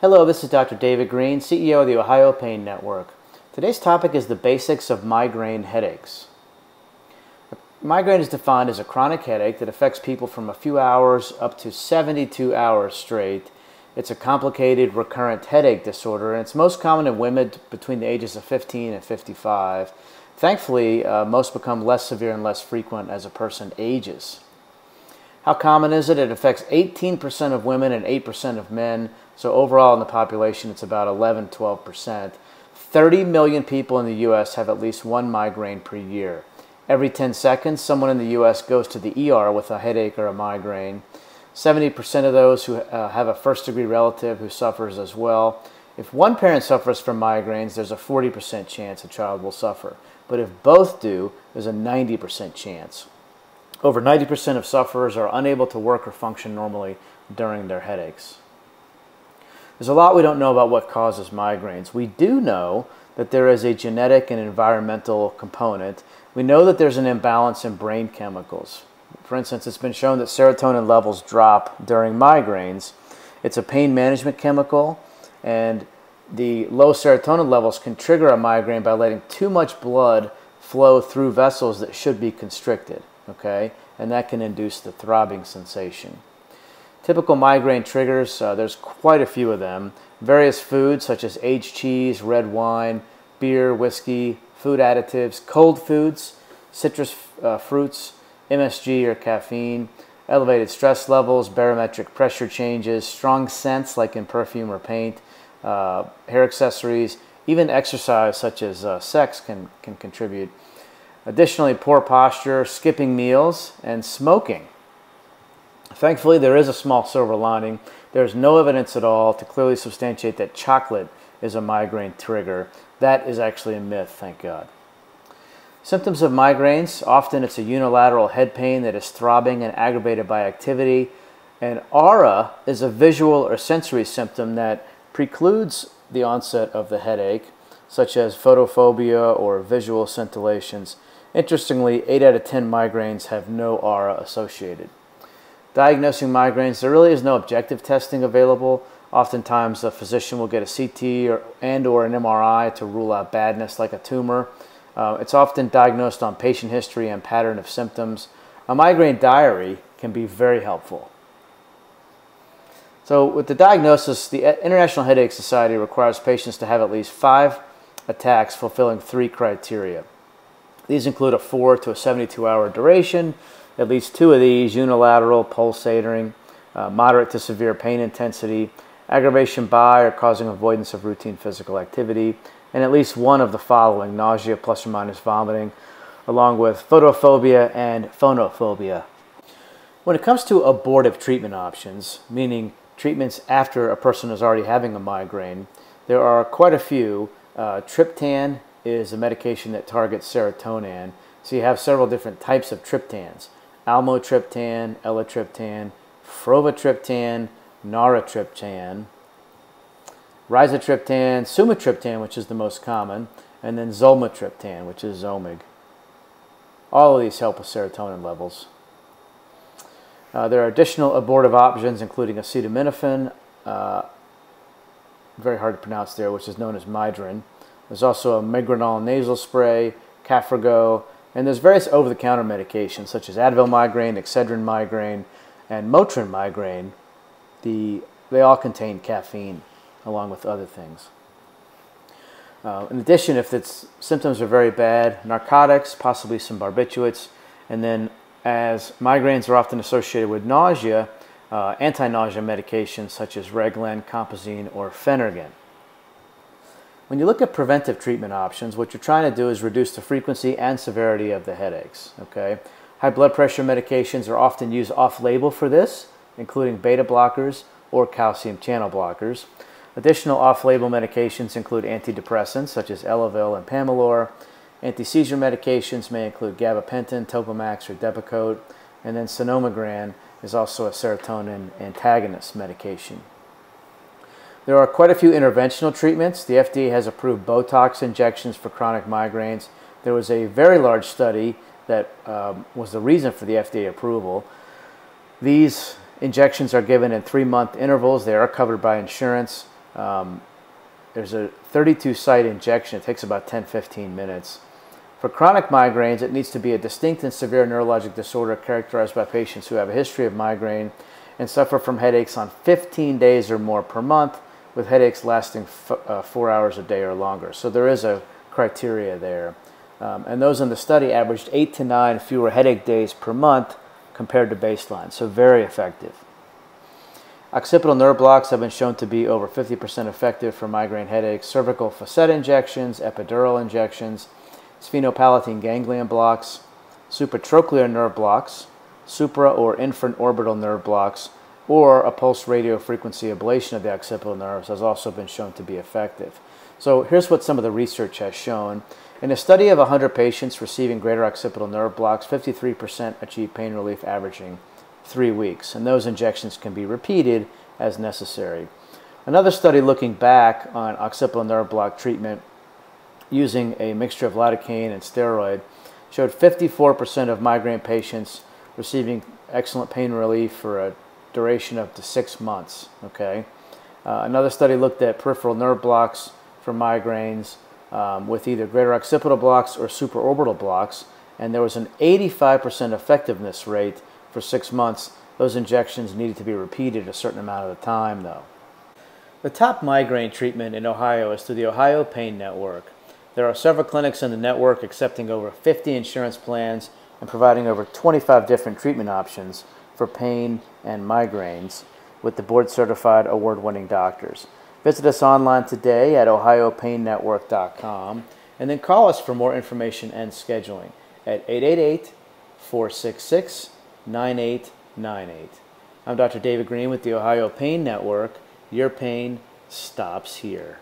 Hello, this is Dr. David Green, CEO of the Ohio Pain Network. Today's topic is the basics of migraine headaches. Migraine is defined as a chronic headache that affects people from a few hours up to 72 hours straight. It's a complicated recurrent headache disorder, and it's most common in women between the ages of 15 and 55. Thankfully, most become less severe and less frequent as a person ages. How common is it? It affects 18% of women and 8% of men. So overall in the population, it's about 11-12%. 30 million people in the U.S. have at least one migraine per year. Every 10 seconds, someone in the U.S. goes to the ER with a headache or a migraine. 70% of those who have a first-degree relative who suffers as well. If one parent suffers from migraines, there's a 40% chance a child will suffer. But if both do, there's a 90% chance. Over 90% of sufferers are unable to work or function normally during their headaches. There's a lot we don't know about what causes migraines. We do know that there is a genetic and environmental component. We know that there's an imbalance in brain chemicals. For instance, it's been shown that serotonin levels drop during migraines. It's a pain management chemical, and the low serotonin levels can trigger a migraine by letting too much blood flow through vessels that should be constricted. Okay, and that can induce the throbbing sensation. Typical migraine triggers, there's quite a few of them. Various foods such as aged cheese, red wine, beer, whiskey, food additives, cold foods, citrus fruits, MSG or caffeine, elevated stress levels, barometric pressure changes, strong scents like in perfume or paint, hair accessories, even exercise such as sex can contribute. Additionally, poor posture, skipping meals, and smoking. Thankfully, there is a small silver lining. There's no evidence at all to clearly substantiate that chocolate is a migraine trigger. That is actually a myth, thank God. Symptoms of migraines, often it's a unilateral head pain that is throbbing and aggravated by activity. And aura is a visual or sensory symptom that precludes the onset of the headache, such as photophobia or visual scintillations. Interestingly, 8 out of 10 migraines have no aura associated. Diagnosing migraines, there really is no objective testing available. Oftentimes, a physician will get a CT or an MRI to rule out badness like a tumor. It's often diagnosed on patient history and pattern of symptoms. A migraine diary can be very helpful. So with the diagnosis, the International Headache Society requires patients to have at least 5 attacks fulfilling 3 criteria. These include a 4 to a 72-hour duration, at least 2 of these, unilateral, pulsating, moderate to severe pain intensity, aggravation by or causing avoidance of routine physical activity, and at least 1 of the following: nausea plus or minus vomiting, along with photophobia and phonophobia. When it comes to abortive treatment options, meaning treatments after a person is already having a migraine, there are quite a few. Triptan is a medication that targets serotonin. So you have several different types of triptans: almotriptan, elatriptan, frovatriptan, naratriptan, rizatriptan, sumatriptan, which is the most common, and then zolmitriptan, which is Zomig. All of these help with serotonin levels. There are additional abortive options, including acetaminophen, very hard to pronounce there, which is known as Migraine. There's also a Migranol nasal spray, Cafrago, and there's various over-the-counter medications such as Advil migraine, Excedrin migraine, and Motrin migraine. They all contain caffeine, along with other things. In addition, if its symptoms are very bad, narcotics, possibly some barbiturates, and then as migraines are often associated with nausea, anti-nausea medications such as Reglan, Compazine, or Phenergan. When you look at preventive treatment options, what you're trying to do is reduce the frequency and severity of the headaches. Okay? High blood pressure medications are often used off-label for this, including beta blockers or calcium channel blockers. Additional off-label medications include antidepressants such as Elavil and Pamelor. Anti-seizure medications may include gabapentin, Topamax, or Depakote. And then Cinomigran is also a serotonin antagonist medication. There are quite a few interventional treatments. The FDA has approved Botox injections for chronic migraines. There was a very large study that was the reason for the FDA approval. These injections are given in 3-month intervals. They are covered by insurance. There's a 32-site injection. It takes about 10-15 minutes. For chronic migraines, it needs to be a distinct and severe neurologic disorder characterized by patients who have a history of migraine and suffer from headaches on 15 days or more per month, with headaches lasting 4 hours a day or longer. So there is a criteria there. And those in the study averaged 8 to 9 fewer headache days per month compared to baseline, so very effective. Occipital nerve blocks have been shown to be over 50% effective for migraine headaches. Cervical facet injections, epidural injections, sphenopalatine ganglion blocks, supratrochlear nerve blocks, supra or infraorbital nerve blocks, or a pulse radiofrequency ablation of the occipital nerves has also been shown to be effective. So here's what some of the research has shown. In a study of 100 patients receiving greater occipital nerve blocks, 53% achieved pain relief averaging 3 weeks, and those injections can be repeated as necessary. Another study looking back on occipital nerve block treatment using a mixture of lidocaine and steroid showed 54% of migraine patients receiving excellent pain relief for a duration of up to 6 months. Okay. Another study looked at peripheral nerve blocks for migraines with either greater occipital blocks or supraorbital blocks, and there was an 85% effectiveness rate for 6 months. Those injections needed to be repeated a certain amount of the time, though. The top migraine treatment in Ohio is through the Ohio Pain Network. There are several clinics in the network accepting over 50 insurance plans and providing over 25 different treatment options for pain and migraines with the board-certified, award-winning doctors. Visit us online today at ohiopainnetwork.com and then call us for more information and scheduling at 888-466-9898. I'm Dr. David Green with the Ohio Pain Network. Your pain stops here.